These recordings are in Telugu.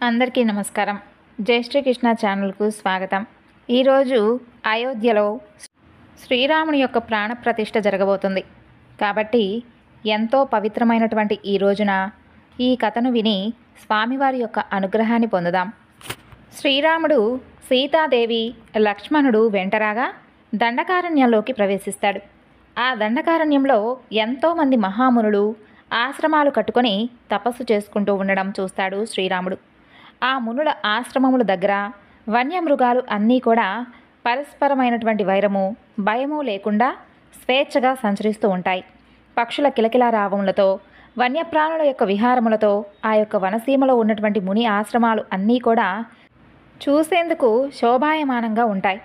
అందరికీ నమస్కారం. జై శ్రీకృష్ణ ఛానల్కు స్వాగతం. ఈరోజు అయోధ్యలో శ్రీరాముని యొక్క ప్రాణప్రతిష్ఠ జరగబోతుంది. కాబట్టి ఎంతో పవిత్రమైనటువంటి ఈ రోజున ఈ కథను విని స్వామివారి యొక్క అనుగ్రహాన్ని పొందుదాం. శ్రీరాముడు, సీతాదేవి, లక్ష్మణుడు వెంటరాగా దండకారణ్యంలోకి ప్రవేశిస్తాడు. ఆ దండకారణ్యంలో ఎంతోమంది మహామునులు ఆశ్రమాలు కట్టుకొని తపస్సు చేసుకుంటూ ఉండడం చూస్తాడు శ్రీరాముడు. ఆ మునుల ఆశ్రమముల దగ్గర వన్యమృగాలు అన్నీ కూడా పరస్పరమైనటువంటి వైరము, భయము లేకుండా స్వేచ్ఛగా సంచరిస్తూ ఉంటాయి. పక్షుల కిలకిలారావములతో, వన్యప్రాణుల యొక్క విహారములతో ఆ యొక్క వనసీమలో ఉన్నటువంటి ముని ఆశ్రమాలు అన్నీ కూడా చూసేందుకు శోభాయమానంగా ఉంటాయి.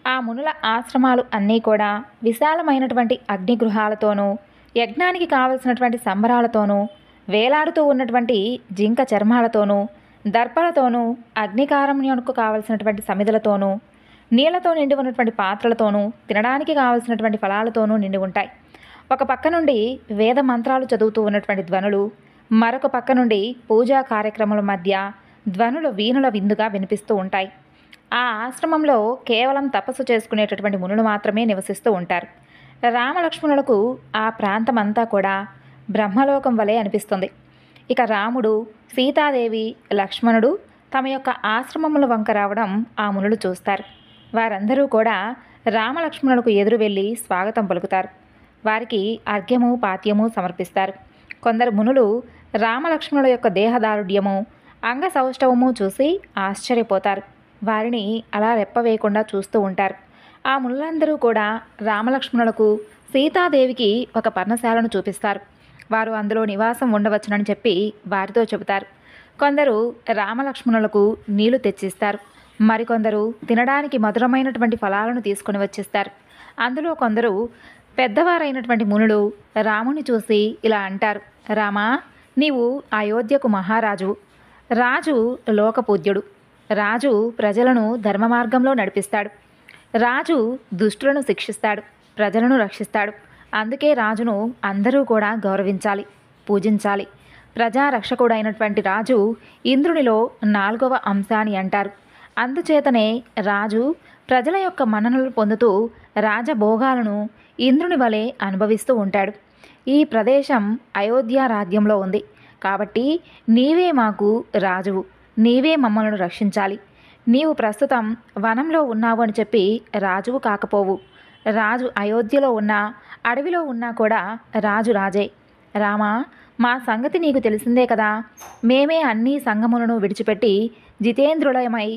ఆ మునుల ఆశ్రమాలు అన్నీ కూడా విశాలమైనటువంటి అగ్నిగృహాలతోనూ, యజ్ఞానికి కావలసినటువంటి సంబరాలతోనూ, వేలాడుతూ ఉన్నటువంటి జింక చర్మాలతోనూ, దర్పలతోనూ, అగ్నికారణ్యానికి కావలసినటువంటి సమిధులతోనూ, నీళ్లతో నిండి ఉన్నటువంటి పాత్రలతోనూ, తినడానికి కావలసినటువంటి ఫలాలతోనూ నిండి ఉంటాయి. ఒక పక్క నుండి వేద మంత్రాలు చదువుతూ ఉన్నటువంటి ధ్వనులు, మరొక పక్క నుండి పూజా కార్యక్రమాల మధ్య ధ్వనుల వీణుల విందుగా వినిపిస్తూ ఉంటాయి. ఆ ఆశ్రమంలో కేవలం తపస్సు చేసుకునేటటువంటి మునులు మాత్రమే నివసిస్తూ ఉంటారు. రామలక్ష్మణులకు ఆ ప్రాంతమంతా కూడా బ్రహ్మలోకం వలె అనిపిస్తుంది. ఇక రాముడు, సీతాదేవి, లక్ష్మణుడు తమ యొక్క ఆశ్రమముల వంక రావడం ఆ మునులు చూస్తారు. వారందరూ కూడా రామలక్ష్మణులకు ఎదురు వెళ్ళి స్వాగతం పలుకుతారు. వారికి అర్ఘ్యము, పాత్యము సమర్పిస్తారు. కొందరు మునులు రామలక్ష్మణుల యొక్క దేహదారుఢ్యము, అంగ సౌష్ఠవము చూసి ఆశ్చర్యపోతారు. వారిని అలా రెప్పవేయకుండా చూస్తూ ఉంటారు. ఆ మునులందరూ కూడా రామలక్ష్మణులకు, సీతాదేవికి ఒక పర్ణశాలను చూపిస్తారు. వారు అందులో నివాసం ఉండవచ్చునని చెప్పి వారితో చెబుతారు. కొందరు రామలక్ష్మణులకు నీళ్లు తెచ్చిస్తారు. మరికొందరు తినడానికి మధురమైనటువంటి ఫలాలను తీసుకుని వచ్చిస్తారు. అందులో కొందరు పెద్దవారైనటువంటి మునులు రాముని చూసి ఇలా అంటారు: రామా, నీవు అయోధ్యకు మహారాజు. రాజు లోకపూజ్యుడు. రాజు ప్రజలను ధర్మ మార్గంలో నడిపిస్తాడు. రాజు దుష్టులను శిక్షిస్తాడు, ప్రజలను రక్షిస్తాడు. అందుకే రాజును అందరూ కూడా గౌరవించాలి, పూజించాలి. ప్రజారక్షకుడైనటువంటి రాజు ఇంద్రునిలో 4వ అంశ అని అంటారు. అందుచేతనే రాజు ప్రజల యొక్క మన్ననలు పొందుతూ రాజభోగాలను ఇంద్రుని వలె అనుభవిస్తూ ఉంటాడు. ఈ ప్రదేశం అయోధ్య రాజ్యంలో ఉంది. కాబట్టి నీవే మాకు రాజువు, నీవే మమ్మల్ని రక్షించాలి. నీవు ప్రస్తుతం వనంలో ఉన్నావు అని చెప్పి రాజువు కాకపోవు. రాజు అయోధ్యలో ఉన్నా, అడవిలో ఉన్నా కూడా రాజు రాజే. రామా, మా సంగతి నీకు తెలిసిందే కదా. మేమే అన్ని సంగములను విడిచిపెట్టి జితేంద్రులమై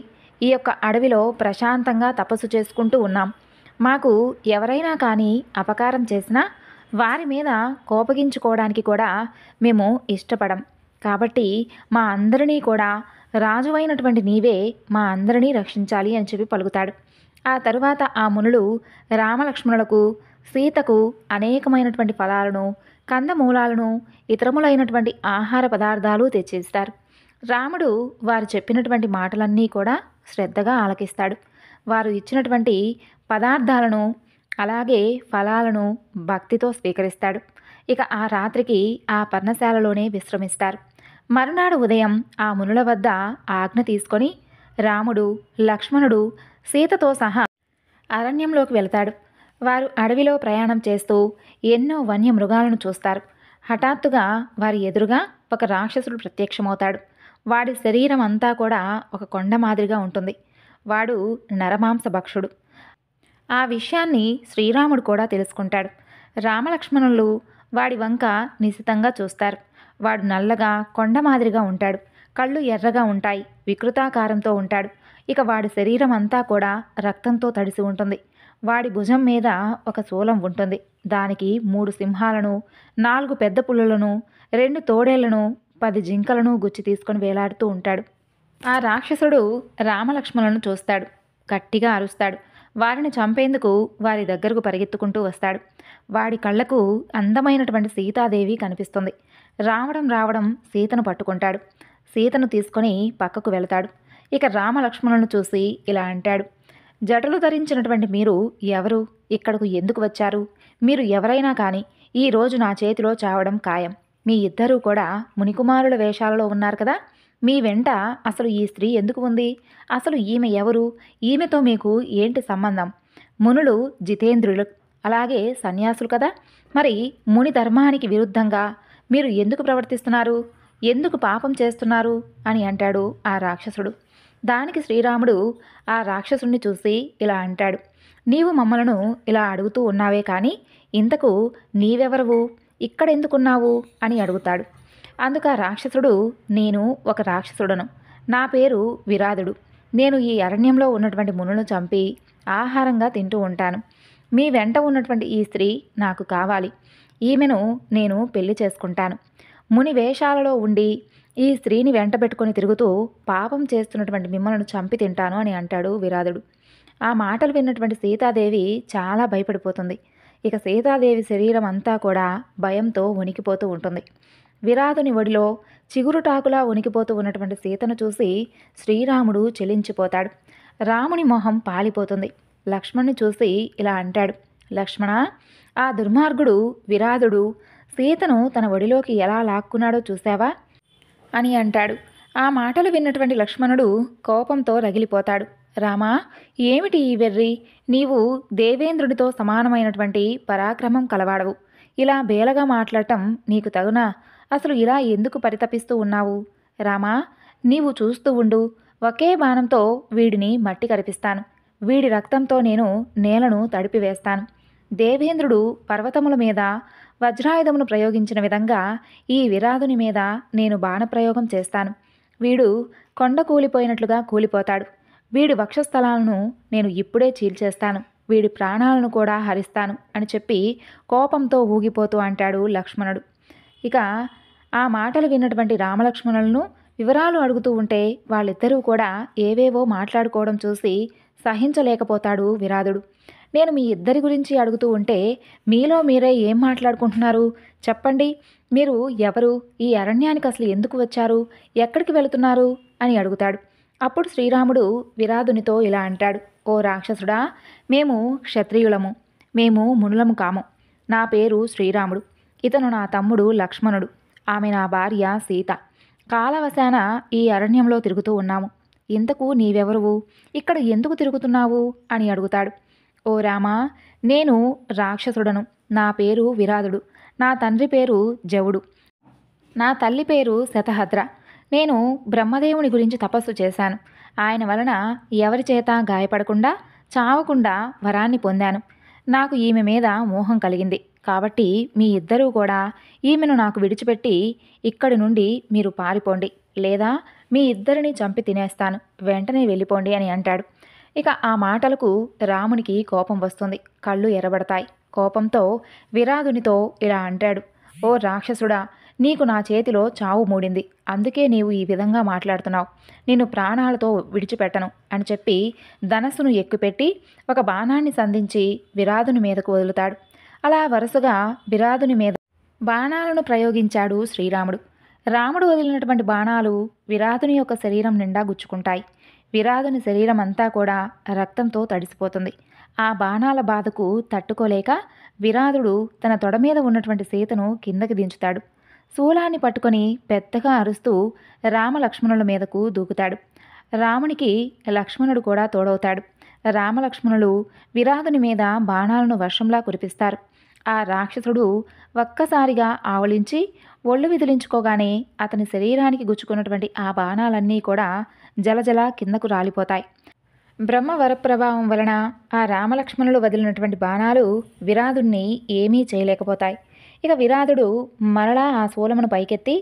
ఈ యొక్క అడవిలో ప్రశాంతంగా తపస్సు చేసుకుంటూ ఉన్నాం. మాకు ఎవరైనా కానీ అపకారం చేసినా వారి మీద కోపగించుకోవడానికి కూడా మేము ఇష్టపడం. కాబట్టి మా అందరినీ కూడా రాజువైనటువంటి నీవే మా అందరినీ రక్షించాలి అని చెప్పి పలుకుతాడు. ఆ తరువాత ఆ మునులు రామలక్ష్మణులకు, సీతకు అనేకమైనటువంటి ఫలాలను, కందమూలాలను, ఇతరములైనటువంటి ఆహార పదార్థాలు తెచ్చిస్తారు. రాముడు వారు చెప్పినటువంటి మాటలన్నీ కూడా శ్రద్ధగా ఆలకిస్తాడు. వారు ఇచ్చినటువంటి పదార్థాలను అలాగే ఫలాలను భక్తితో స్వీకరిస్తాడు. ఇక ఆ రాత్రికి ఆ పర్ణశాలలోనే విశ్రమిస్తారు. మరునాడు ఉదయం ఆ మునుల వద్ద ఆజ్ఞ తీసుకొని రాముడు, లక్ష్మణుడు సీతతో సహా అరణ్యంలోకి వెళతాడు. వారు అడవిలో ప్రయాణం చేస్తూ ఎన్నో వన్యమృగాలను చూస్తారు. హఠాత్తుగా వారి ఎదురుగా ఒక రాక్షసుడు ప్రత్యక్షమవుతాడు. వాడి శరీరం అంతా కూడా ఒక కొండ మాదిరిగా ఉంటుంది. వాడు నరమాంస భక్షుడు. ఆ విషయాన్ని శ్రీరాముడు కూడా తెలుసుకుంటాడు. రామలక్ష్మణులు వాడి వంక నిశితంగా చూస్తారు. వాడు నల్లగా కొండ మాదిరిగా ఉంటాడు. కళ్ళు ఎర్రగా ఉంటాయి. వికృతాకారంతో ఉంటాడు. ఇక వాడి శరీరం అంతా కూడా రక్తంతో తడిసి ఉంటుంది. వాడి భుజం మీద ఒక శూలం ఉంటుంది. దానికి 3 సింహాలను, 4 పెద్ద పులులను, 2 తోడేళ్లను, 10 జింకలను గుచ్చి తీసుకొని వేలాడుతూ ఉంటాడు. ఆ రాక్షసుడు రామలక్ష్మణులను చూస్తాడు. గట్టిగా అరుస్తాడు. వారిని చంపేందుకు వారి దగ్గరకు పరిగెత్తుకుంటూ వస్తాడు. వాడి కళ్ళకు అందమైనటువంటి సీతాదేవి కనిపిస్తుంది. రావడం సీతను పట్టుకుంటాడు. సీతను తీసుకొని పక్కకు వెళతాడు. ఇక రామలక్ష్మణులను చూసి ఇలా అంటాడు: జటలు ధరించినటువంటి మీరు ఎవరు? ఇక్కడకు ఎందుకు వచ్చారు? మీరు ఎవరైనా కానీ ఈరోజు నా చేతిలో చావడం ఖాయం. మీ ఇద్దరూ కూడా మునికుమారుల వేషాలలో ఉన్నారు కదా. మీ వెంట అసలు ఈ స్త్రీ ఎందుకు ఉంది? అసలు ఈమె ఎవరు? ఈమెతో మీకు ఏంటి సంబంధం? మునులు జితేంద్రులు, అలాగే సన్యాసులు కదా. మరి ముని ధర్మానికి విరుద్ధంగా మీరు ఎందుకు ప్రవర్తిస్తున్నారు? ఎందుకు పాపం చేస్తున్నారు అని అంటాడు ఆ రాక్షసుడు. దానికి శ్రీరాముడు ఆ రాక్షసుణ్ణి చూసి ఇలా అంటాడు, నీవు మమ్మలను ఇలా అడుగుతూ ఉన్నావే కానీ ఇంతకు నీవెవరవు, ఇక్కడెందుకున్నావు అని అడుగుతాడు. అందుకు ఆ రాక్షసుడు, నేను ఒక రాక్షసుడను, నా పేరు విరాధుడు. నేను ఈ అరణ్యంలో ఉన్నటువంటి మునులను చంపి ఆహారంగా తింటూ ఉంటాను. మీ వెంట ఉన్నటువంటి ఈ స్త్రీ నాకు కావాలి. ఈమెను నేను పెళ్లి చేసుకుంటాను. ముని వేషాలలో ఉండి ఈ స్త్రీని వెంట పెట్టుకొని తిరుగుతూ పాపం చేస్తున్నటువంటి మిమ్మల్ని చంపి తింటాను అని అంటాడు విరాధుడు. ఆ మాటలు విన్నటువంటి సీతాదేవి చాలా భయపడిపోతుంది. ఇక సీతాదేవి శరీరం అంతా కూడా భయంతో వణికిపోతూ ఉంటుంది. విరాధుని ఒడిలో చిగురుటాకులా వణికిపోతూ ఉన్నటువంటి సీతను చూసి శ్రీరాముడు చెలించిపోతాడు. రాముని మొహం పాలిపోతుంది. లక్ష్మణ్ణి చూసి ఇలా అంటాడు, లక్ష్మణ, ఆ దుర్మార్గుడు విరాధుడు సీతను తన ఒడిలోకి ఎలా లాక్కున్నాడో చూశావా అని అంటాడు. ఆ మాటలు విన్నటువంటి లక్ష్మణుడు కోపంతో రగిలిపోతాడు. రామా, ఏమిటి ఈ వెర్రి? నీవు దేవేంద్రుడితో సమానమైనటువంటి పరాక్రమం కలవాడవు. ఇలా బేలగా మాట్లాడటం నీకు తగునా? అసలు ఇలా ఎందుకు పరితపిస్తూ ఉన్నావు? రామా, నీవు చూస్తూ ఉండు. ఒకే బాణంతో వీడిని మట్టి కరిపిస్తాను. వీడి రక్తంతో నేను నేలను తడిపివేస్తాను. దేవేంద్రుడు పర్వతముల మీద వజ్రాయుధమును ప్రయోగించిన విధంగా ఈ విరాధుని మీద నేను బాణప్రయోగం చేస్తాను. వీడు కొండ కూలిపోయినట్లుగా కూలిపోతాడు. వీడి వక్షస్థలాలను నేను ఇప్పుడే చీల్చేస్తాను. వీడి ప్రాణాలను కూడా హరిస్తాను అని చెప్పి కోపంతో ఊగిపోతూ అంటాడు లక్ష్మణుడు. ఇక ఆ మాటలు విన్నటువంటి రామలక్ష్మణులను వివరాలు అడుగుతూ ఉంటే వాళ్ళిద్దరూ కూడా ఏవేవో మాట్లాడుకోవడం చూసి సహించలేకపోతాడు విరాధుడు. నేను మీ ఇద్దరి గురించి అడుగుతూ ఉంటే మీలో మీరే ఏం మాట్లాడుకుంటున్నారు? చెప్పండి, మీరు ఎవరు? ఈ అరణ్యానికి అసలు ఎందుకు వచ్చారు? ఎక్కడికి వెళుతున్నారు అని అడుగుతాడు. అప్పుడు శ్రీరాముడు విరాధునితో ఇలా అంటాడు, ఓ రాక్షసుడా, మేము క్షత్రియులము, మేము మునులము కాము. నా పేరు శ్రీరాముడు. ఇతను నా తమ్ముడు లక్ష్మణుడు. ఆమె నా భార్య సీత. కాలవశాన ఈ అరణ్యంలో తిరుగుతూ ఉన్నాము. ఇంతకు నీవెవరువు? ఇక్కడ ఎందుకు తిరుగుతున్నావు అని అడుగుతాడు. ఓ రామా, నేను రాక్షసుడను. నా పేరు విరాధుడు. నా తండ్రి పేరు జవుడు. నా తల్లి పేరు శతహద్ర. నేను బ్రహ్మదేవుని గురించి తపస్సు చేశాను. ఆయన వలన ఎవరి చేత గాయపడకుండా చావకుండా వరాన్ని పొందాను. నాకు ఈమె మీద మోహం కలిగింది. కాబట్టి మీ ఇద్దరూ కూడా ఈమెను నాకు విడిచిపెట్టి ఇక్కడి నుండి మీరు పారిపోండి, లేదా మీ ఇద్దరిని చంపి తినేస్తాను. వెంటనే వెళ్ళిపోండి అని అంటాడు. ఇక ఆ మాటలకు రామునికి కోపం వస్తుంది. కళ్ళు ఎర్రబడతాయి. కోపంతో విరాధునితో ఇలా అంటాడు, ఓ రాక్షసుడా, నీకు నా చేతిలో చావు మూడింది. అందుకే నీవు ఈ విధంగా మాట్లాడుతున్నావు. నిన్ను ప్రాణాలతో విడిచిపెట్టను అని చెప్పి ధనస్సును ఎక్కుపెట్టి ఒక బాణాన్ని సంధించి విరాధుని మీదకు వదులుతాడు. అలా వరుసగా విరాధుని మీద బాణాలను ప్రయోగించాడు శ్రీరాముడు. రాముడు వదిలినటువంటి బాణాలు విరాధుని యొక్క శరీరం నిండా గుచ్చుకుంటాయి. విరాధుని శరీరం అంతా కూడా రక్తంతో తడిసిపోతుంది. ఆ బాణాల బాధకు తట్టుకోలేక విరాధుడు తన తొడ మీద ఉన్నటువంటి సీతను కిందకి దించుతాడు. శూలాన్ని పట్టుకొని పెద్దగా అరుస్తూ రామలక్ష్మణుల మీదకు దూకుతాడు. రామునికి లక్ష్మణుడు కూడా తోడవుతాడు. రామలక్ష్మణులు విరాధుని మీద బాణాలను వర్షంలా కురిపిస్తారు. ఆ రాక్షసుడు ఒక్కసారిగా ఆవలించి ఒళ్ళు విదిలించుకోగానే అతని శరీరానికి గుచ్చుకున్నటువంటి ఆ బాణాలన్నీ కూడా జలజల కిందకు రాలిపోతాయి. బ్రహ్మ వరప్రభావం వలన ఆ రామలక్ష్మణులు వదిలినటువంటి బాణాలు విరాధుణ్ణి ఏమీ చేయలేకపోతాయి. ఇక విరాధుడు మరలా ఆ శూలమును పైకెత్తి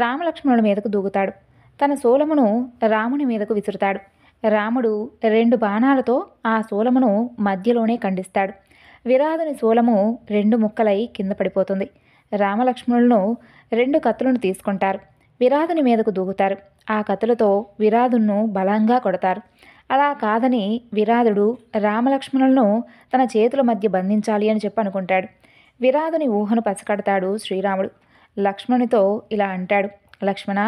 రామలక్ష్మణుల మీదకు దూకుతాడు. తన శూలమును రాముని మీదకు విసురుతాడు. రాముడు 2 బాణాలతో ఆ శూలమును మధ్యలోనే ఖండిస్తాడు. విరాధుని శూలము 2 ముక్కలై కింద పడిపోతుంది. రామలక్ష్మణులను 2 కత్తులను తీసుకుంటారు. విరాధుని మీదకు దూకుతారు. ఆ కత్తులతో విరాధును బలంగా కొడతారు. అలా కాదని విరాధుడు రామలక్ష్మణులను తన చేతుల మధ్య బంధించాలి అని చెప్పి అనుకుంటాడు. విరాధుని ఊహను పసికడతాడు శ్రీరాముడు. లక్ష్మణునితో ఇలా అంటాడు, లక్ష్మణ,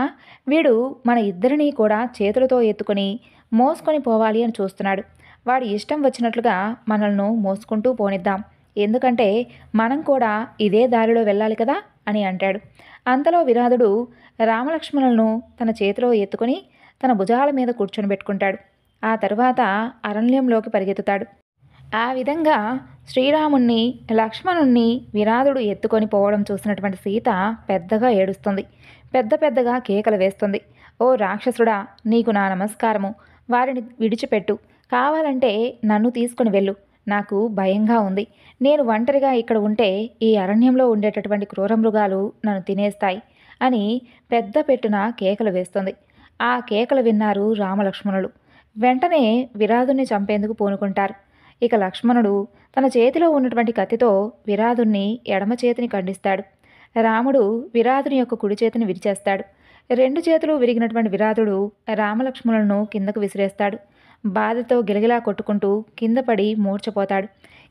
వీడు మన ఇద్దరినీ కూడా చేతులతో ఎత్తుకొని మోసుకొని పోవాలి అని చూస్తున్నాడు. వాడి ఇష్టం వచ్చినట్లుగా మనల్ని మోసుకుంటూ పోనిద్దాం. ఎందుకంటే మనం కూడా ఇదే దారిలో వెళ్ళాలి కదా అని అంటాడు. అంతలో విరాధుడు రామలక్ష్మణులను తన చేతిలో ఎత్తుకొని తన భుజాల మీద కూర్చొని పెట్టుకుంటాడు. ఆ తరువాత అరణ్యంలోకి పరిగెత్తుతాడు. ఆ విధంగా శ్రీరాముణ్ణి లక్ష్మణుణ్ణి విరాధుడు ఎత్తుకొని పోవడం చూసినటువంటి సీత పెద్దగా ఏడుస్తుంది. పెద్ద పెద్దగా కేకలు వేస్తుంది. ఓ రాక్షసుడా, నీకు నా నమస్కారము. వారిని విడిచిపెట్టు. కావాలంటే నన్ను తీసుకుని వెళ్ళు. నాకు భయంగా ఉంది. నేను ఒంటరిగా ఇక్కడ ఉంటే ఈ అరణ్యంలో ఉండేటటువంటి క్రూరమృగాలు నన్ను తినేస్తాయి అని పెద్ద పెట్టున కేకలు వేస్తుంది. ఆ కేకలు విన్నారు రామలక్ష్మణులు. వెంటనే విరాధుణ్ణి చంపేందుకు పూనుకుంటారు. ఇక లక్ష్మణుడు తన చేతిలో ఉన్నటువంటి కత్తితో విరాధుణ్ణి ఎడమ చేతిని ఖండిస్తాడు. రాముడు విరాధుని యొక్క కుడి చేతిని విరిచేస్తాడు. రెండు చేతులు విరిగినటువంటి విరాధుడు రామలక్ష్మణులను కిందకు విసిరేస్తాడు. బాధతో గిలగిలా కొట్టుకుంటూ కింద పడి మూర్ఛపోతాడు.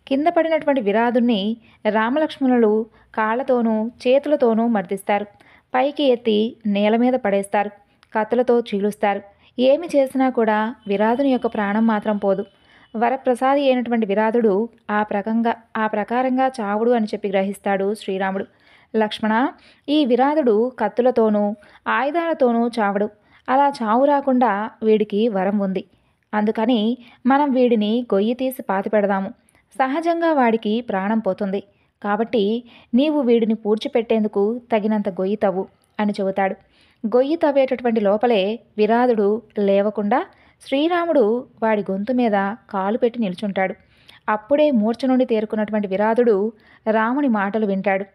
కింద పడినటువంటి విరాధుణ్ణి రామలక్ష్మణులు కాళ్లతోనూ చేతులతోనూ మర్దిస్తారు. పైకి ఎత్తి నేల మీద పడేస్తారు. కత్తులతో చీలుస్తారు. ఏమి చేసినా కూడా విరాధుని యొక్క ప్రాణం మాత్రం పోదు. వరప్రసాది అయినటువంటి విరాధుడు ఆ ప్రకారంగా చావుడు అని చెప్పి గ్రహిస్తాడు శ్రీరాముడు. లక్ష్మణ, ఈ విరాధుడు కత్తులతోనూ ఆయుధాలతోనూ చావడు. అలా చావు రాకుండా వీడికి వరం ఉంది. అందుకని మనం వీడిని గొయ్యి తీసి పాతిపెడదాము. సహజంగా వాడికి ప్రాణం పోతుంది. కాబట్టి నీవు వీడిని పూడ్చిపెట్టేందుకు తగినంత గొయ్యి తవ్వు అని చెబుతాడు. గొయ్యి తవ్వేటటువంటి లోపలే విరాధుడు లేవకుండా శ్రీరాముడు వాడి గొంతు మీద కాలు పెట్టి నిల్చుంటాడు. అప్పుడే మూర్ఛ నుండి తేరుకున్నటువంటి విరాధుడు రాముని మాటలు వింటాడు.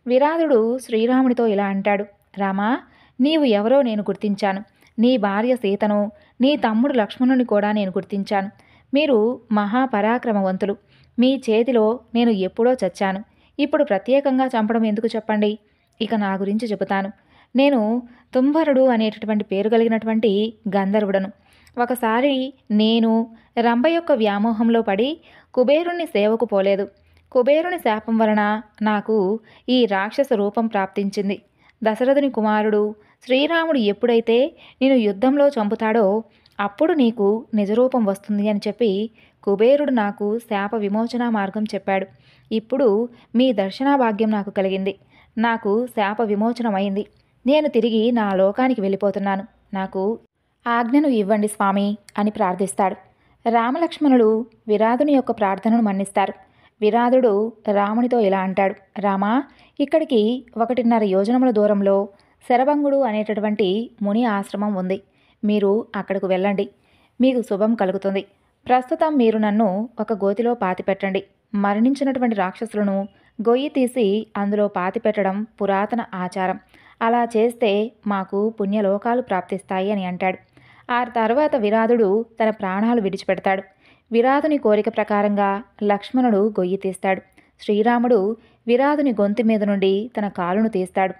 విరాధుడు శ్రీరాముడితో ఇలా అంటాడు. రామా, నీవు ఎవరో నేను గుర్తించాను. నీ భార్య సీతను, నీ తమ్ముడు లక్ష్మణుని కూడా నేను గుర్తించాను. మీరు మహాపరాక్రమవంతులు. మీ చేతిలో నేను ఎప్పుడో చచ్చాను. ఇప్పుడు ప్రత్యేకంగా చంపడం ఎందుకు చెప్పండి. ఇక నా గురించి చెబుతాను. నేను తుంబరుడు అనేటటువంటి పేరు కలిగినటువంటి గంధర్వుడను. ఒకసారి నేను రంభ యొక్క వ్యామోహంలో పడి కుబేరుణ్ణి సేవకు పోలేదు. కుబేరుని శాపం వలన నాకు ఈ రాక్షస రూపం ప్రాప్తించింది. దశరథుని కుమారుడు శ్రీరాముడు ఎప్పుడైతే నేను యుద్ధంలో చంపుతాడో అప్పుడు నీకు నిజరూపం వస్తుంది అని చెప్పి కుబేరుడు నాకు శాప విమోచన మార్గం చెప్పాడు. ఇప్పుడు మీ దర్శనా భాగ్యం నాకు కలిగింది. నాకు శాప విమోచనమైంది. నేను తిరిగి నా లోకానికి వెళ్ళిపోతున్నాను. నాకు ఆజ్ఞను ఇవ్వండి స్వామి అని ప్రార్థిస్తాడు. రామలక్ష్మణులు విరాధుని యొక్క ప్రార్థనను మన్నిస్తారు. విరాధుడు రామునితో ఇలా అంటాడు. రామా, ఇక్కడికి 1.5 యోజనముల దూరంలో శరభంగుడు అనేటటువంటి ముని ఆశ్రమం ఉంది. మీరు అక్కడకు వెళ్ళండి. మీకు శుభం కలుగుతుంది. ప్రస్తుతం మీరు నన్ను ఒక గోతిలో పాతిపెట్టండి. మరణించినటువంటి రాక్షసులను గొయ్యి తీసి అందులో పాతిపెట్టడం పురాతన ఆచారం. అలా చేస్తే మాకు పుణ్యలోకాలు ప్రాప్తిస్తాయి అని అంటాడు. ఆ తర్వాత విరాధుడు తన ప్రాణాలు విడిచిపెడతాడు. విరాధుని కోరిక ప్రకారంగా లక్ష్మణుడు గొయ్యి తీస్తాడు. శ్రీరాముడు విరాధుని గొంతు మీద నుండి తన కాలును తీస్తాడు.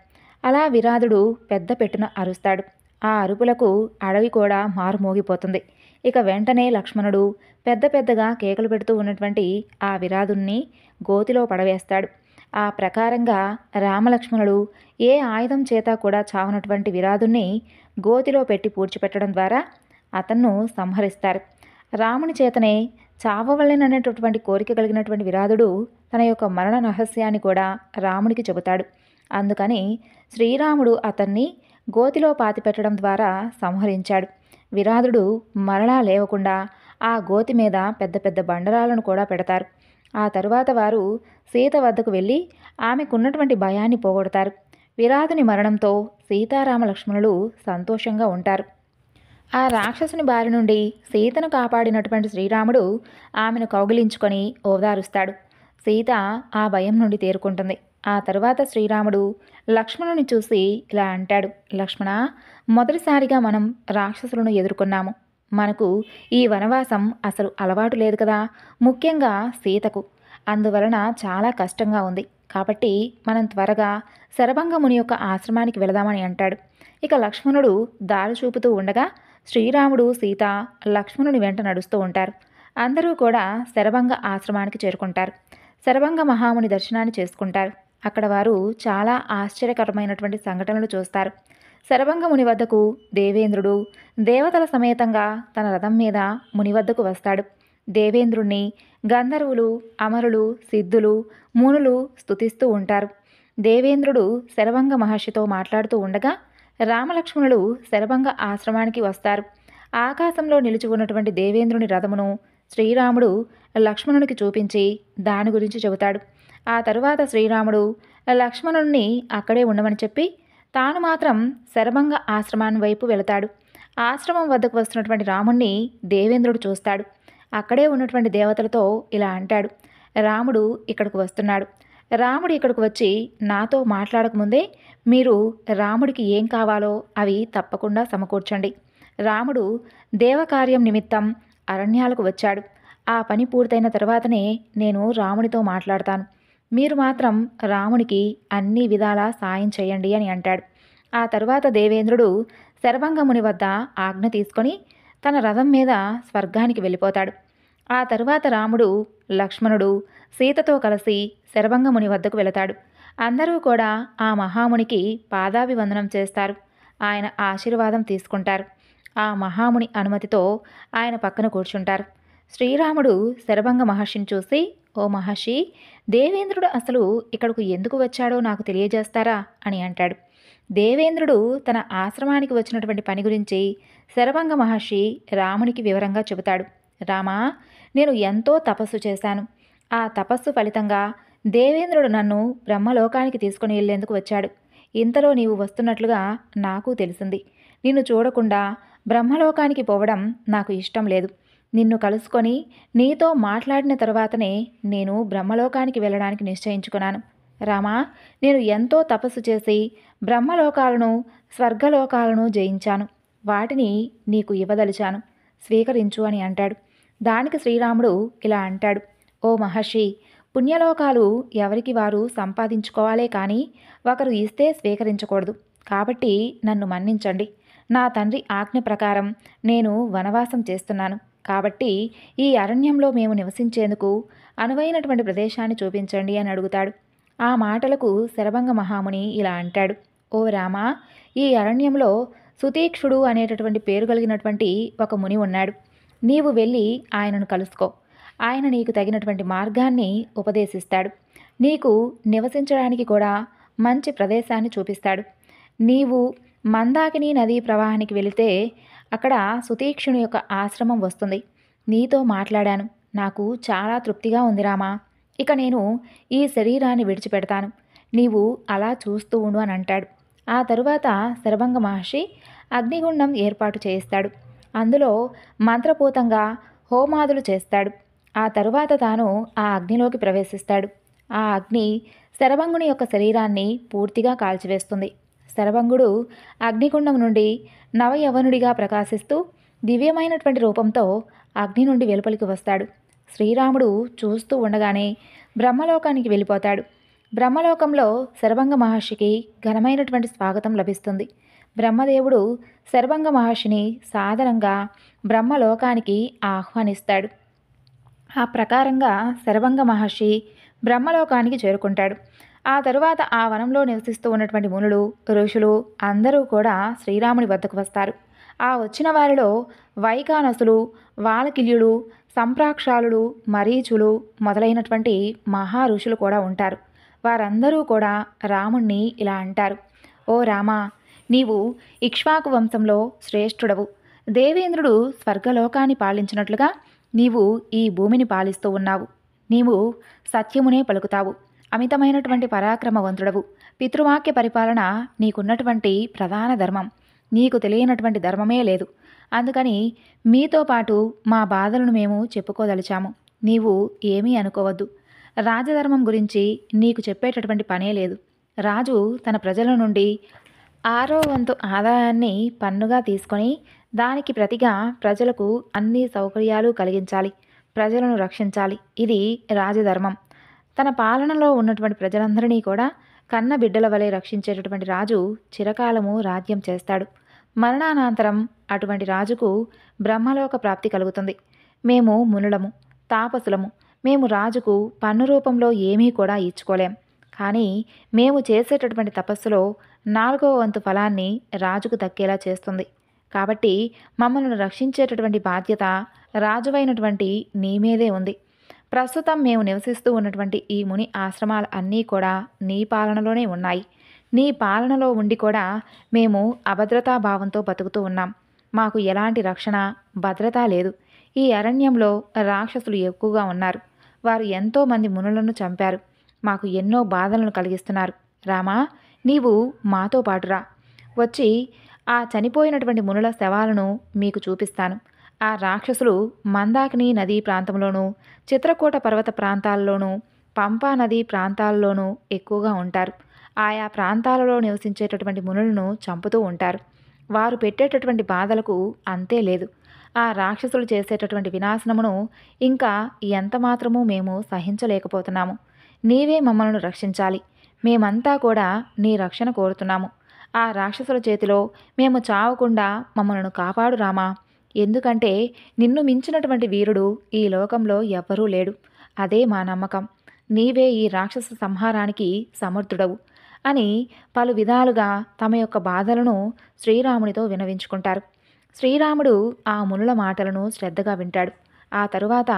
అలా విరాధుడు పెద్ద పెట్టున అరుస్తాడు. ఆ అరుపులకు అడవి కూడా మారుమోగిపోతుంది. ఇక వెంటనే లక్ష్మణుడు పెద్ద పెద్దగా కేకలు పెడుతూ ఉన్నటువంటి ఆ విరాధుణ్ణి గోతిలో పడవేస్తాడు. ఆ ప్రకారంగా రామలక్ష్మణుడు ఏ ఆయుధం చేత కూడా చావనటువంటి విరాధుణ్ణి గోతిలో పెట్టి పూడ్చిపెట్టడం ద్వారా అతన్ను సంహరిస్తారు. రాముని చేతనే చావవలెననేటటువంటి కోరిక కలిగినటువంటి విరాధుడు తన యొక్క మరణ రహస్యాన్ని కూడా రాముడికి చెబుతాడు. అందుకని శ్రీరాముడు అతన్ని గోతిలో పాతిపెట్టడం ద్వారా సంహరించాడు. విరాధుడు మరలా లేవకుండా ఆ గోతి మీద పెద్ద పెద్ద బండరాలను కూడా పెడతారు. ఆ తరువాత వారు సీత వద్దకు వెళ్ళి ఆమెకున్నటువంటి భయాన్ని పోగొడతారు. విరాధుని మరణంతో సీతారామ లక్ష్మణులు సంతోషంగా ఉంటారు. ఆ రాక్షసుని బారి నుండి సీతను కాపాడినటువంటి శ్రీరాముడు ఆమెను కౌగిలించుకొని ఓదారుస్తాడు. సీత ఆ భయం నుండి తేరుకుంటుంది. ఆ తరువాత శ్రీరాముడు లక్ష్మణుని చూసి ఇలా అంటాడు. లక్ష్మణ, మొదటిసారిగా మనం రాక్షసులను ఎదుర్కొన్నాము. మనకు ఈ వనవాసం అసలు అలవాటు లేదు కదా, ముఖ్యంగా సీతకు. అందువలన చాలా కష్టంగా ఉంది. కాబట్టి మనం త్వరగా శరభంగముని యొక్క ఆశ్రమానికి వెళదామని అంటాడు. ఇక లక్ష్మణుడు దారి చూపుతూ ఉండగా శ్రీరాముడు సీత లక్ష్మణుని వెంట నడుస్తూ ఉంటారు. అందరూ కూడా శరభంగ ఆశ్రమానికి చేరుకుంటారు. శరభంగ మహాముని దర్శనాన్ని చేసుకుంటారు. అక్కడ వారు చాలా ఆశ్చర్యకరమైనటువంటి సంఘటనలు చూస్తారు. శరభంగ ముని వద్దకు దేవేంద్రుడు దేవతల సమేతంగా తన రథం మీద ముని వద్దకు వస్తాడు. దేవేంద్రుణ్ణి గంధర్వులు, అమరులు, సిద్ధులు, మునులు స్తుతిస్తూ ఉంటారు. దేవేంద్రుడు శరభంగ మహర్షితో మాట్లాడుతూ ఉండగా రామలక్ష్మణులు శరభంగ ఆశ్రమానికి వస్తారు. ఆకాశంలో నిలిచి ఉన్నటువంటి దేవేంద్రుని రథమును శ్రీరాముడు లక్ష్మణునికి చూపించి దాని గురించి చెబుతాడు. ఆ తరువాత శ్రీరాముడు లక్ష్మణుణ్ణి అక్కడే ఉండమని చెప్పి తాను మాత్రం శరభంగ ఆశ్రమాన్ని వైపు వెళతాడు. ఆశ్రమం వద్దకు వస్తున్నటువంటి రాముణ్ణి దేవేంద్రుడు చూస్తాడు. అక్కడే ఉన్నటువంటి దేవతలతో ఇలా అంటాడు, రాముడు ఇక్కడికి వస్తున్నాడు. రాముడు ఇక్కడికి వచ్చి నాతో మాట్లాడకముందే మీరు రాముడికి ఏం కావాలో అవి తప్పకుండా సమకూర్చండి. రాముడు దేవకార్యం నిమిత్తం అరణ్యాలకు వచ్చాడు. ఆ పని పూర్తయిన తర్వాతనే నేను రాముడితో మాట్లాడతాను. మీరు మాత్రం రామునికి అన్ని విధాలా సాయం చేయండి అని అంటాడు. ఆ తరువాత దేవేంద్రుడు శరభంగముని వద్ద ఆజ్ఞ తీసుకొని తన రథం మీద స్వర్గానికి వెళ్ళిపోతాడు. ఆ తరువాత రాముడు లక్ష్మణుడు సీతతో కలిసి శరభంగముని వద్దకు వెళతాడు. అందరూ కూడా ఆ మహామునికి పాదాభివందనం చేస్తారు. ఆయన ఆశీర్వాదం తీసుకుంటారు. ఆ మహాముని అనుమతితో ఆయన పక్కన కూర్చుంటారు. శ్రీరాముడు శరభంగ మహర్షిని చూసి, ఓ మహర్షి, దేవేంద్రుడు అసలు ఇక్కడకు ఎందుకు వచ్చాడో నాకు తెలియజేస్తారా అని అంటాడు. దేవేంద్రుడు తన ఆశ్రమానికి వచ్చినటువంటి పని గురించి శరభంగ మహర్షి రామునికి వివరంగా చెబుతాడు. రామా, నేను ఎంతో తపస్సు చేశాను. ఆ తపస్సు ఫలితంగా దేవేంద్రుడు నన్ను బ్రహ్మలోకానికి తీసుకుని వెళ్లేందుకు వచ్చాడు. ఇంతలో నీవు వస్తున్నట్లుగా నాకు తెలిసింది. నిన్ను చూడకుండా బ్రహ్మలోకానికి పోవడం నాకు ఇష్టం లేదు. నిన్ను కలుసుకొని నీతో మాట్లాడిన తర్వాతనే నేను బ్రహ్మలోకానికి వెళ్ళడానికి నిశ్చయించుకున్నాను. రామా, నేను ఎంతో తపస్సు చేసి బ్రహ్మలోకాలను స్వర్గలోకాలను జయించాను. వాటిని నీకు ఇవ్వదలిచాను, స్వీకరించు అని అంటాడు. దానికి శ్రీరాముడు ఇలా అంటాడు, ఓ మహర్షి, పుణ్యలోకాలు ఎవరికి వారు సంపాదించుకోవాలే కానీ ఒకరు ఇస్తే స్వీకరించకూడదు. కాబట్టి నన్ను మన్నించండి. నా తండ్రి ఆజ్ఞ ప్రకారం నేను వనవాసం చేస్తున్నాను. కాబట్టి ఈ అరణ్యంలో మేము నివసించేందుకు అనువైనటువంటి ప్రదేశాన్ని చూపించండి అని అడుగుతాడు. ఆ మాటలకు శరభంగ మహాముని ఇలా అంటాడు, ఓ రామా, ఈ అరణ్యంలో సుతీక్షుడు అనేటటువంటి పేరు కలిగినటువంటి ఒక ముని ఉన్నాడు. నీవు వెళ్ళి ఆయనను కలుసుకో. ఆయన నీకు తగినటువంటి మార్గాన్ని ఉపదేశిస్తాడు. నీకు నివసించడానికి కూడా మంచి ప్రదేశాన్ని చూపిస్తాడు. నీవు మందాకిని నదీ ప్రవాహానికి వెళితే అక్కడ సుతీక్షుని యొక్క ఆశ్రమం వస్తుంది. నీతో మాట్లాడాను. నాకు చాలా తృప్తిగా ఉంది రామా. ఇక నేను ఈ శరీరాన్ని విడిచిపెడతాను. నీవు అలా చూస్తూ ఉండు అని అంటాడు. ఆ తరువాత శరభంగ మహర్షి అగ్నిగుండం ఏర్పాటు చేయిస్తాడు. అందులో మంత్రపూతంగా హోమాదులు చేస్తాడు. ఆ తరువాత తాను ఆ అగ్నిలోకి ప్రవేశిస్తాడు. ఆ అగ్ని శరభంగుని యొక్క శరీరాన్ని పూర్తిగా కాల్చివేస్తుంది. శరభంగుడు అగ్నిగుండం నుండి నవయవనుడిగా ప్రకాశిస్తూ దివ్యమైనటువంటి రూపంతో అగ్ని నుండి వెలుపలికి వస్తాడు. శ్రీరాముడు చూస్తూ ఉండగానే బ్రహ్మలోకానికి వెళ్ళిపోతాడు. బ్రహ్మలోకంలో శరభంగ మహర్షికి ఘనమైనటువంటి స్వాగతం లభిస్తుంది. బ్రహ్మదేవుడు శరభంగ మహర్షిని సాదరంగా బ్రహ్మలోకానికి ఆహ్వానిస్తాడు. ఆ ప్రకారంగా శరభంగ మహర్షి బ్రహ్మలోకానికి చేరుకుంటాడు. ఆ తరువాత ఆ వనంలో నివసిస్తూ ఉన్నటువంటి మునులు, ఋషులు అందరూ కూడా శ్రీరాముని వద్దకు వస్తారు. ఆ వచ్చిన వారిలో వైకానసులు, వాలకిల్యులు, సంప్రాక్షాలుడు, మరీచులు మొదలైనటువంటి మహా ఋషులు కూడా ఉంటారు. వారందరూ కూడా రాముణ్ణి ఇలా అంటారు, ఓ రామా, నీవు ఇక్ష్వాకు వంశంలో శ్రేష్ఠుడవు. దేవేంద్రుడు స్వర్గలోకాన్ని పాలించినట్లుగా నీవు ఈ భూమిని పాలిస్తూ ఉన్నావు. నీవు సత్యమునే పలుకుతావు. అమితమైనటువంటి పరాక్రమవంతుడవు. పితృవాక్య పరిపాలన నీకున్నటువంటి ప్రధాన ధర్మం. నీకు తెలియనటువంటి ధర్మమే లేదు. అందుకని మీతో పాటు మా బాధలను మేము చెప్పుకోదలిచాము. నీవు ఏమీ అనుకోవద్దు. రాజధర్మం గురించి నీకు చెప్పేటటువంటి పనే లేదు. రాజు తన ప్రజల నుండి 6వ వంతు ఆదాయాన్ని పన్నుగా తీసుకొని దానికి ప్రతిగా ప్రజలకు అన్ని సౌకర్యాలు కలిగించాలి. ప్రజలను రక్షించాలి. ఇది రాజధర్మం. తన పాలనలో ఉన్నటువంటి ప్రజలందరినీ కూడా కన్న బిడ్డల వలె రక్షించేటటువంటి రాజు చిరకాలము రాజ్యం చేస్తాడు. మరణానంతరం అటువంటి రాజుకు బ్రహ్మలోక ప్రాప్తి కలుగుతుంది. మేము మునులము, తాపసులము. మేము రాజుకు పన్ను రూపంలో ఏమీ కూడా ఇచ్చుకోలేం. కానీ మేము చేసేటటువంటి తపస్సులో 4వ వంతు ఫలాన్ని రాజుకు దక్కేలా చేస్తుంది. కాబట్టి మమ్మల్ని రక్షించేటటువంటి బాధ్యత రాజువైనటువంటి నీ మీదే ఉంది. ప్రస్తుతం మేము నివసిస్తూ ఉన్నటువంటి ఈ ముని ఆశ్రమాలు అన్నీ కూడా నీ పాలనలోనే ఉన్నాయి. నీ పాలనలో ఉండి కూడా మేము అభద్రతా భావంతో బతుకుతూ ఉన్నాం. మాకు ఎలాంటి రక్షణ, భద్రత లేదు. ఈ అరణ్యంలో రాక్షసులు ఎక్కువగా ఉన్నారు. వారు ఎంతోమంది మునులను చంపారు. మాకు ఎన్నో బాధలను కలిగిస్తున్నారు. రామా, నీవు మాతో పాటురా. వచ్చి ఆ చనిపోయినటువంటి మునుల శవాలను మీకు చూపిస్తాను. ఆ రాక్షసులు మందాకిని నదీ ప్రాంతంలోనూ, చిత్రకూట పర్వత ప్రాంతాల్లోనూ, పంపా నదీ ప్రాంతాల్లోనూ ఎక్కువగా ఉంటారు. ఆయా ప్రాంతాలలో నివసించేటటువంటి మునులను చంపుతూ ఉంటారు. వారు పెట్టేటటువంటి బాధలకు అంతే లేదు. ఆ రాక్షసులు చేసేటటువంటి వినాశనమును ఇంకా ఎంతమాత్రమూ మేము సహించలేకపోతున్నాము. నీవే మమ్మల్ని రక్షించాలి. మేమంతా కూడా నీ రక్షణ కోరుతున్నాము. ఆ రాక్షసుల చేతిలో మేము చావకుండా మమ్మల్ని కాపాడు రామా. ఎందుకంటే నిన్ను మించినటువంటి వీరుడు ఈ లోకంలో ఎవ్వరూ లేడు. అదే మా నమ్మకం. నీవే ఈ రాక్షస సంహారానికి సమర్థుడవు అని పలు విధాలుగా తమ యొక్క బాధలను శ్రీరామునితో వినవించుకుంటారు. శ్రీరాముడు ఆ మునుల మాటలను శ్రద్ధగా వింటాడు. ఆ తరువాత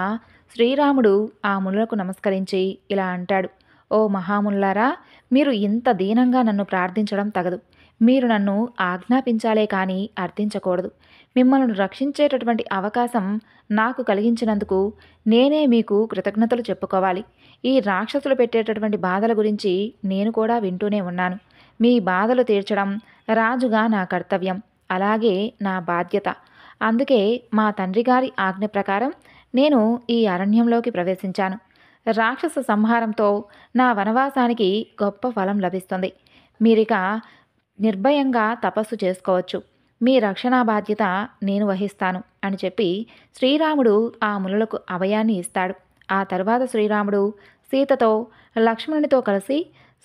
శ్రీరాముడు ఆ మునులకు నమస్కరించి ఇలా అంటాడు: ఓ మహామునులారా, మీరు ఇంత దీనంగా నన్ను ప్రార్థించడం తగదు. మీరు నన్ను ఆజ్ఞాపించాలే కానీ అర్థించకూడదు. మిమ్మల్ని రక్షించేటటువంటి అవకాశం నాకు కలిగించినందుకు నేనే మీకు కృతజ్ఞతలు చెప్పుకోవాలి. ఈ రాక్షసులు పెట్టేటటువంటి బాధల గురించి నేను కూడా వింటూనే ఉన్నాను. మీ బాధలు తీర్చడం రాజుగా నా కర్తవ్యం, అలాగే నా బాధ్యత. అందుకే మా తండ్రి గారి ఆజ్ఞ ప్రకారం నేను ఈ అరణ్యంలోకి ప్రవేశించాను. రాక్షస సంహారంతో నా వనవాసానికి గొప్ప ఫలం లభిస్తుంది. మీరిక నిర్భయంగా తపస్సు చేసుకోవచ్చు. మీ రక్షణ బాధ్యత నేను వహిస్తాను అని చెప్పి శ్రీరాముడు ఆ మునులకు అభయాన్ని ఇస్తాడు. ఆ తర్వాత శ్రీరాముడు సీతతో, లక్ష్మణునితో కలిసి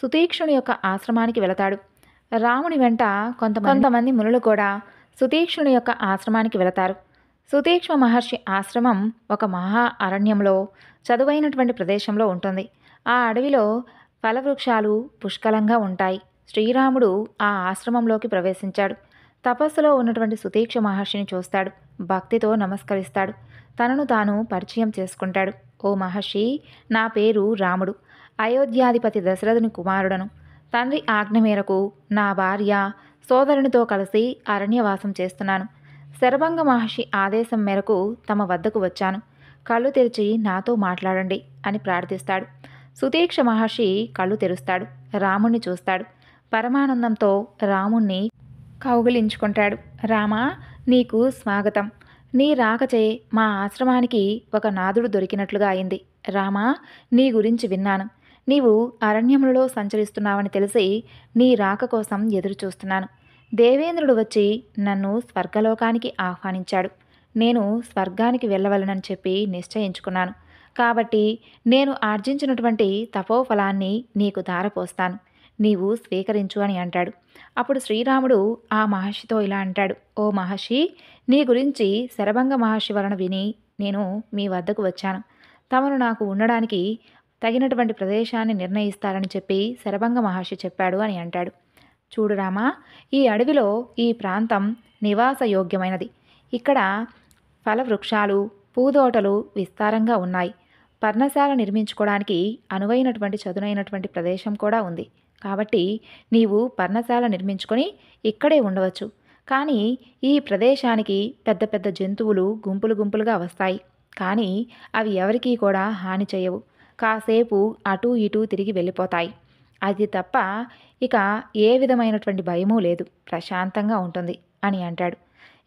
సుతీక్ష్ణుని యొక్క ఆశ్రమానికి వెళతాడు. రాముని వెంట కొంతమంది మునులు కూడా సుతీక్ష్ణుని యొక్క ఆశ్రమానికి వెళతారు. సుతీక్ష్మ మహర్షి ఆశ్రమం ఒక మహా అరణ్యంలో చదువైనటువంటి ప్రదేశంలో ఉంటుంది. ఆ అడవిలో ఫలవృక్షాలు పుష్కలంగా ఉంటాయి. శ్రీరాముడు ఆ ఆశ్రమంలోకి ప్రవేశించాడు. తపస్సులో ఉన్నటువంటి సుతీక్ష మహర్షిని చూస్తాడు. భక్తితో నమస్కరిస్తాడు. తనను తాను పరిచయం చేసుకుంటాడు. ఓ మహర్షి, నా పేరు రాముడు. అయోధ్యాధిపతి దశరథుని కుమారుడను. తండ్రి ఆజ్ఞ మేరకు నా భార్య, సోదరునితో కలిసి అరణ్యవాసం చేస్తున్నాను. శరభంగ మహర్షి ఆదేశం మేరకు తమ వద్దకు వచ్చాను. కళ్ళు తెరిచి నాతో మాట్లాడండి అని ప్రార్థిస్తాడు. సుతీక్ష మహర్షి కళ్ళు తెరుస్తాడు. రాముణ్ణి చూస్తాడు. పరమానందంతో రాముణ్ణి కౌగిలించుకుంటాడు. రామా, నీకు స్వాగతం. నీ రాకచే మా ఆశ్రమానికి ఒక నాథుడు దొరికినట్లుగా అయింది. రామా, నీ గురించి విన్నాను. నీవు అరణ్యములలో సంచరిస్తున్నావని తెలిసి నీ రాక కోసం ఎదురు చూస్తున్నాను. దేవేంద్రుడు వచ్చి నన్ను స్వర్గలోకానికి ఆహ్వానించాడు. నేను స్వర్గానికి వెళ్ళవలనని చెప్పి నిశ్చయించుకున్నాను. కాబట్టి నేను ఆర్జించినటువంటి తపోఫలాన్ని నీకు ధారపోస్తాను. నీవు స్వీకరించు అని అంటాడు. అప్పుడు శ్రీరాముడు ఆ మహర్షితో ఇలా అంటాడు: ఓ మహర్షి, నీ గురించి శరభంగ మహర్షి వలన విని నేను మీ వద్దకు వచ్చాను. తమను నాకు ఉండడానికి తగినటువంటి ప్రదేశాన్ని నిర్ణయిస్తారని చెప్పి శరభంగ మహర్షి చెప్పాడు అని అంటాడు. చూడు రామా, ఈ అడవిలో ఈ ప్రాంతం నివాసయోగ్యమైనది. ఇక్కడ ఫలవృక్షాలు, పూదోటలు విస్తారంగా ఉన్నాయి. పర్ణశాల నిర్మించుకోవడానికి అనువైనటువంటి చదునైనటువంటి ప్రదేశం కూడా ఉంది. కాబట్టి నీవు పర్ణశాల నిర్మించుకొని ఇక్కడే ఉండవచ్చు. కానీ ఈ ప్రదేశానికి పెద్ద పెద్ద జంతువులు గుంపులు గుంపులుగా వస్తాయి. కానీ అవి ఎవరికీ కూడా హాని చేయవు. కాసేపు అటూ ఇటూ తిరిగి వెళ్ళిపోతాయి. అది తప్ప ఇక ఏ విధమైనటువంటి భయమూ లేదు. ప్రశాంతంగా ఉంటుంది అని అంటాడు.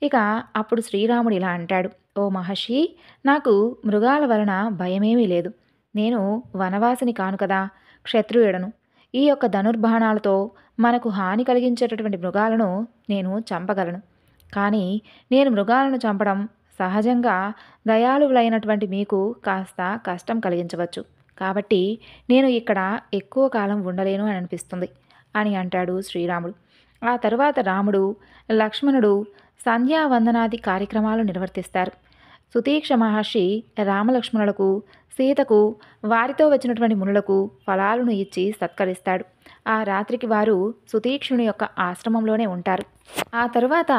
ఇక అప్పుడు శ్రీరాముడు ఇలా అంటాడు: ఓ మహర్షి, నాకు మృగాల వలన భయమేమీ లేదు. నేను వనవాసిని కాను కదా, క్షత్రియుడను. ఈ యొక్క ధనుర్బాణాలతో మనకు హాని కలిగించేటటువంటి మృగాలను నేను చంపగలను. కానీ నేను మృగాలను చంపడం సహజంగా దయాళువులైనటువంటి మీకు కాస్త కష్టం కలిగించవచ్చు. కాబట్టి నేను ఇక్కడ ఎక్కువ కాలం ఉండలేను అని అనిపిస్తుంది అని అంటాడు శ్రీరాముడు. ఆ తరువాత రాముడు, లక్ష్మణుడు సంధ్యావందనాది కార్యక్రమాలు నిర్వర్తిస్తారు. సుతీక్ష మహర్షి రామలక్ష్మణులకు, సీతకు, వారితో వచ్చినటువంటి మునులకు ఫలాలను ఇచ్చి సత్కరిస్తాడు. ఆ రాత్రికి వారు సుతీక్షుని యొక్క ఆశ్రమంలోనే ఉంటారు. ఆ తరువాత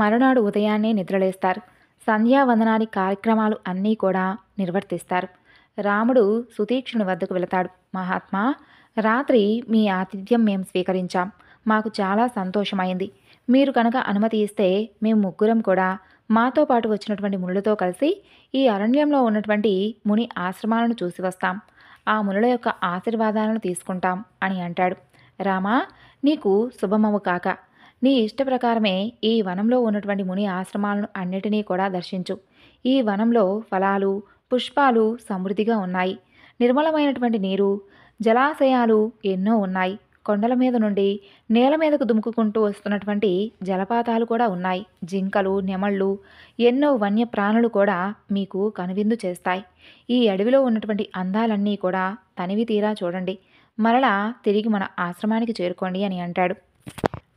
మరునాడు ఉదయాన్నే నిద్రలేస్తారు. సంధ్యావందనాది కార్యక్రమాలు అన్నీ కూడా నిర్వర్తిస్తారు. రాముడు సుతీక్షుని వద్దకు వెళతాడు. మహాత్మా, రాత్రి మీ ఆతిథ్యం మేము స్వీకరించాం. మాకు చాలా సంతోషమైంది. మీరు కనుక అనుమతి ఇస్తే మేము ముగ్గురం కూడా మాతో పాటు వచ్చినటువంటి మునులతో కలిసి ఈ అరణ్యంలో ఉన్నటువంటి ముని ఆశ్రమాలను చూసి వస్తాం. ఆ మునుల యొక్క ఆశీర్వాదాలను తీసుకుంటాం అని అంటాడు. రామా, నీకు శుభమవు కాక. నీ ఇష్ట ప్రకారమే ఈ వనంలో ఉన్నటువంటి ముని ఆశ్రమాలను అన్నిటినీ కూడా దర్శించు. ఈ వనంలో ఫలాలు, పుష్పాలు సమృద్ధిగా ఉన్నాయి. నిర్మలమైనటువంటి నీరు, జలాశయాలు ఎన్నో ఉన్నాయి. కొండల మీద నుండి నేల మీదకు దుముకుకుంటూ వస్తున్నటువంటి జలపాతాలు కూడా ఉన్నాయి. జింకలు, నెమళ్ళు, ఎన్నో వన్యప్రాణులు కూడా మీకు కనువిందు చేస్తాయి. ఈ అడవిలో ఉన్నటువంటి అందాలన్నీ కూడా తనివి తీరా చూడండి. మరలా తిరిగి మన ఆశ్రమానికి చేరుకోండి అని అంటాడు.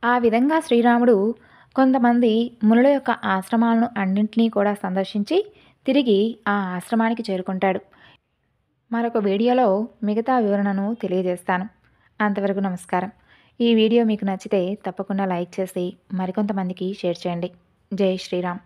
ఆ విధంగా శ్రీరాముడు కొంతమంది మునుల యొక్క ఆశ్రమాలను అన్నింటినీ కూడా సందర్శించి తిరిగి ఆ ఆశ్రమానికి చేరుకుంటాడు. మరొక వీడియోలో మిగతా వివరణను తెలియజేస్తాను. అంతవరకు నమస్కారం. ఈ వీడియో మీకు నచ్చితే తప్పకుండా లైక్ చేసి మరికొంతమందికి షేర్ చేయండి. జై శ్రీరామ్.